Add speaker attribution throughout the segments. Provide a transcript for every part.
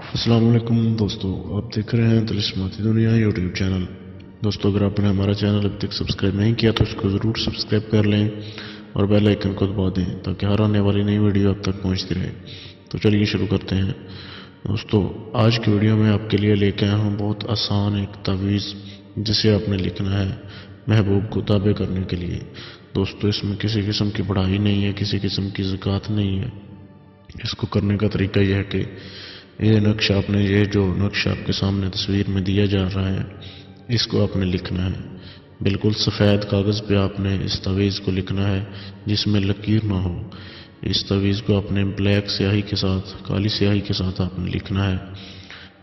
Speaker 1: السلام علیکم دوستو، آپ دیکھ رہے ہیں تلسماتی دنیا یوٹیوب چینل۔ دوستو، اگر آپ نے ہمارا چینل ابھی تک سبسکرائب نہیں کیا تو اس کو ضرور سبسکرائب کر لیں اور بیل آئیکن کو دبا دیں تاکہ ہر آنے والی نئی ویڈیو آپ تک پہنچتی رہے۔ تو چلیے شروع کرتے ہیں۔ دوستو، آج کی ویڈیو میں آپ کے لیے لے کے آیا ہوں بہت آسان ایک تعویذ جسے آپ نے لکھنا ہے محبوب کو تابع کرنے کے لیے۔ دوستو، اس میں کسی قسم کی پڑھائی نہیں ہے، کسی قسم کی زکوٰۃ نہیں ہے۔ اس کو کرنے کا طریقہ یہ ہے کہ یہ جو نقشہ آپ کے سامنے تصویر میں دیا جا رہا ہے، اس کو آپ نے لکھنا ہے۔ بالکل سفید کاغذ پہ آپ نے اس تعویذ کو لکھنا ہے جس میں لکیر نہ ہو۔ اس تعویذ کو آپ نے بلیک سیاہی کے ساتھ، کالی سیاہی کے ساتھ آپ نے لکھنا ہے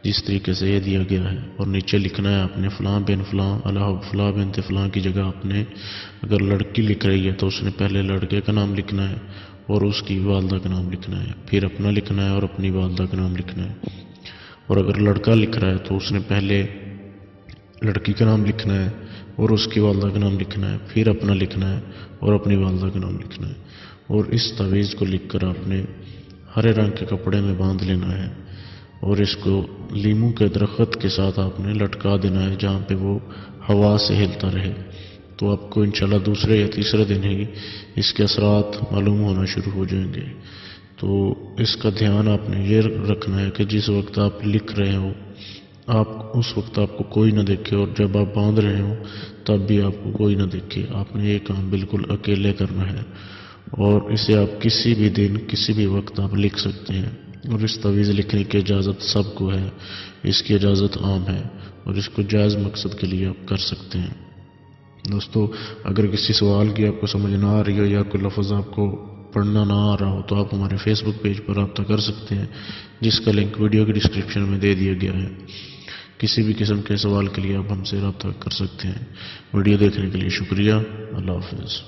Speaker 1: جس طریقے سے یہ دیا گیا ہے، اور نیچے لکھنا ہے آپ نے فلاں بن فلاں علی فلاں بنت فلاں کی جگہ آپ نے، اگر لڑکی لکھ رہی ہے تو اس نے پہلے لڑکے کا نام لکھنا ہے اور اس کی والدہ کا نام لکھنا ہے، پھر اپنا لکھنا ہے اور اپنی والدہ کا نام لکھنا ہے۔ اور اگر لڑکا لکھ رہا ہے تو اس نے پہلے لڑکی کا نام لکھنا ہے اور اس کی والدہ کا نام لکھنا ہے، پھر اپنا لکھنا ہے اور اپنی والدہ کا نام لکھنا ہے۔ اور اس تعویذ کو لکھ کر آپ نے ہرے رنگ کے کپڑے میں باندھ لینا ہے اور اس کو لیموں کے درخت کے ساتھ آپ نے لٹکا دینا ہے جہاں پہ وہ ہوا سے ہلتا رہے۔ تو آپ کو انشاءاللہ دوسرے یا تیسرے دن ہی اس کے اثرات معلوم ہونا شروع ہو جائیں گے۔ تو اس کا دھیان آپ نے یہ رکھنا ہے کہ جس وقت آپ لکھ رہے ہو اس وقت آپ کو کوئی نہ دیکھے، اور جب آپ باندھ رہے ہو تب بھی آپ کو کوئی نہ دیکھے۔ آپ نے یہ کام بالکل اکیلے کرنا ہے اور اسے آپ کسی بھی دن کسی بھی وقت آپ لکھ سکتے ہیں، اور اس تعویذ لکھنے کی اجازت سب کو ہے، اس کی اجازت عام ہے اور اس کو جائز مقصد کے لیے آپ کر سکتے ہیں۔ دوستو، اگر کسی سوال کی آپ کو سمجھ نہ آ رہی ہو یا کوئی لفظ آپ کو پڑھنا نہ آ رہا ہو تو آپ ہمارے فیس بک پیج پر رابطہ کر سکتے ہیں جس کا لنک ویڈیو کی ڈسکرپشن میں دے دیا گیا ہے۔ کسی بھی قسم کے سوال کے لیے آپ ہم سے رابطہ کر سکتے ہیں۔ ویڈیو دیکھنے کے لیے شکریہ۔ اللہ حافظ۔